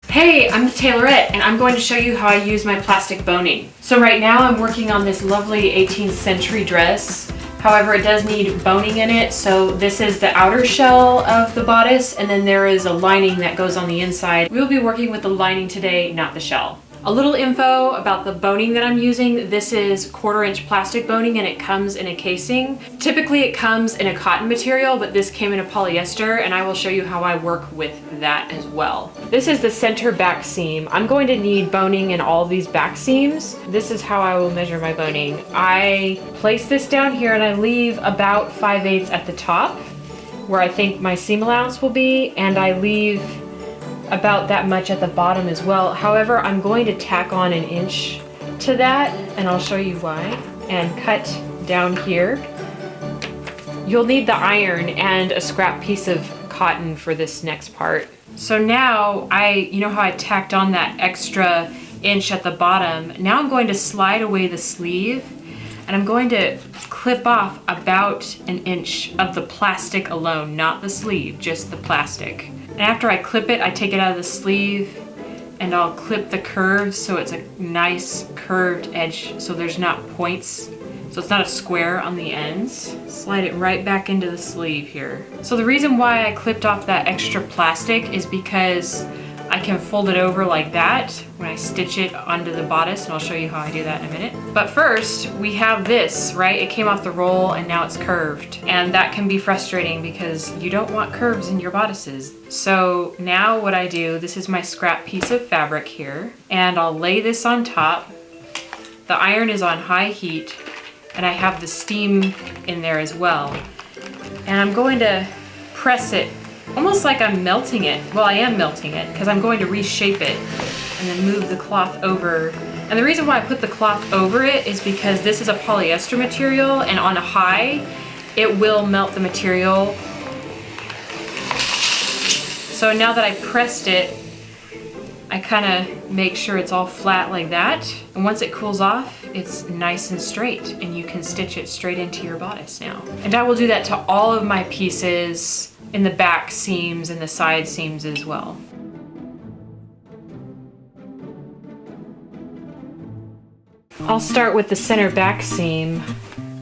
Hey, I'm the tailorette and I'm going to show you how I use my plastic boning. So right now I'm working on this lovely 18th century dress. However, it does need boning in it, so this is the outer shell of the bodice and then there is a lining that goes on the inside. We'll be working with the lining today, not the shell. A little info about the boning that I'm using. This is 1/4 inch plastic boning and it comes in a casing. Typically it comes in a cotton material, but this came in a polyester and I will show you how I work with that as well. This is the center back seam. I'm going to need boning in all these back seams. This is how I will measure my boning. I place this down here and I leave about 5/8 at the top where I think my seam allowance will be, and I leave about that much at the bottom as well. However, I'm going to tack on 1 inch to that and I'll show you why, and cut down here. You'll need the iron and a scrap piece of cotton for this next part. So now you know how I tacked on that extra inch at the bottom? Now I'm going to slide away the sleeve and I'm going to clip off about 1 inch of the plastic alone, not the sleeve, just the plastic. And after I clip it, I take it out of the sleeve and I'll clip the curves so it's a nice curved edge so there's not points. So it's not a square on the ends. Slide it right back into the sleeve here. So the reason why I clipped off that extra plastic is because I can fold it over like that when I stitch it onto the bodice, and I'll show you how I do that in a minute. But first, we have this, right? It came off the roll and now it's curved. And that can be frustrating because you don't want curves in your bodices. So now what I do, this is my scrap piece of fabric here, and I'll lay this on top. The iron is on high heat, and I have the steam in there as well. And I'm going to press it almost like I'm melting it. Well, I am melting it because I'm going to reshape it and then move the cloth over. And the reason why I put the cloth over it is because this is a polyester material, and on a high, it will melt the material. So now that I pressed it, I kind of make sure it's all flat like that. And once it cools off, it's nice and straight and you can stitch it straight into your bodice now. And I will do that to all of my pieces in the back seams and the side seams as well. I'll start with the center back seam.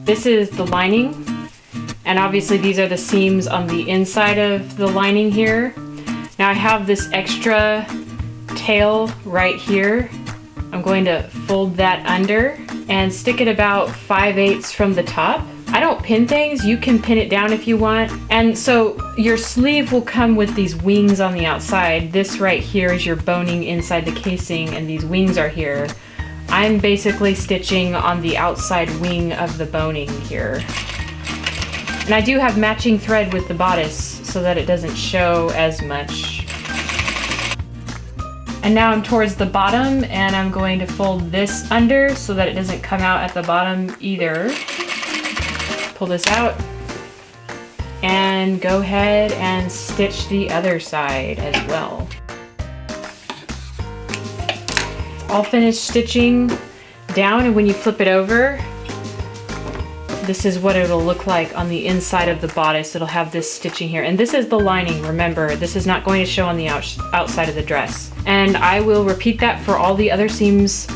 This is the lining, and obviously these are the seams on the inside of the lining here. Now I have this extra tail right here. I'm going to fold that under and stick it about 5/8 from the top. I don't pin things, you can pin it down if you want. And so your sleeve will come with these wings on the outside. This right here is your boning inside the casing and these wings are here. I'm basically stitching on the outside wing of the boning here. And I do have matching thread with the bodice so that it doesn't show as much. And now I'm towards the bottom and I'm going to fold this under so that it doesn't come out at the bottom either. Pull this out and go ahead and stitch the other side as well. I'll finish stitching down, and when you flip it over, this is what it'll look like on the inside of the bodice. It'll have this stitching here, and this is the lining. Remember, this is not going to show on the outside of the dress. And I will repeat that for all the other seams.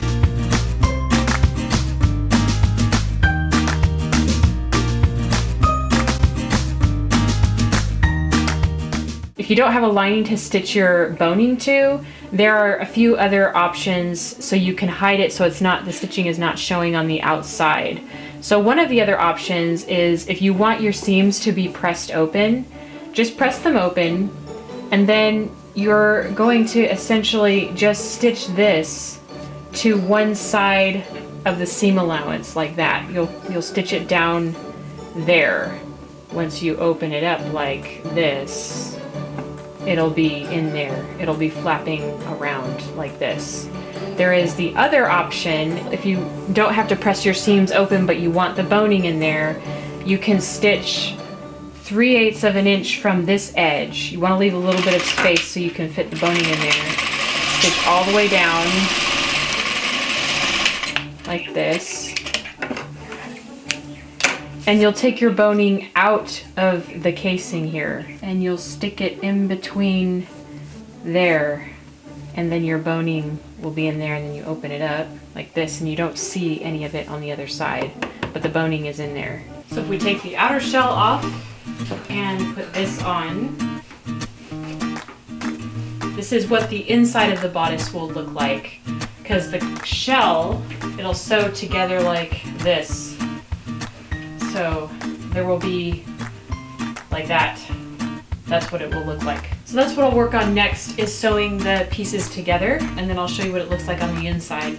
If you don't have a lining to stitch your boning to, there are a few other options so you can hide it so the stitching is not showing on the outside. So one of the other options is if you want your seams to be pressed open, just press them open, and then you're going to essentially just stitch this to one side of the seam allowance like that. You'll stitch it down there. Once you open it up like this, it'll be in there. It'll be flapping around like this. There is the other option. If you don't have to press your seams open but you want the boning in there, you can stitch 3/8 of an inch from this edge. You want to leave a little bit of space so you can fit the boning in there. Stitch all the way down like this. And you'll take your boning out of the casing here and you'll stick it in between there and then your boning will be in there, and then you open it up like this and you don't see any of it on the other side, but the boning is in there. So if we take the outer shell off and put this on, this is what the inside of the bodice will look like, because the shell, it'll sew together like this. So there will be like that. That's what it will look like. So that's what I'll work on next, is sewing the pieces together, and then I'll show you what it looks like on the inside.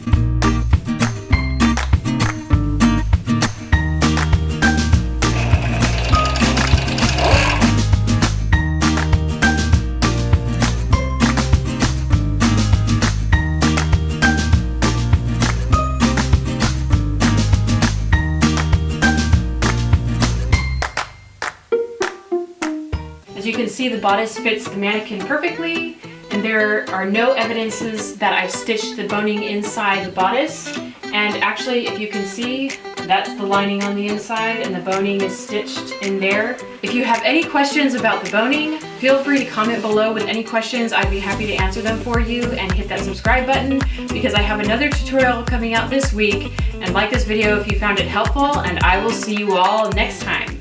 As you can see, the bodice fits the mannequin perfectly, and there are no evidences that I've stitched the boning inside the bodice. And actually, if you can see, that's the lining on the inside and the boning is stitched in there. If you have any questions about the boning, feel free to comment below with any questions. I'd be happy to answer them for you, and hit that subscribe button because I have another tutorial coming out this week. And like this video if you found it helpful, and I will see you all next time.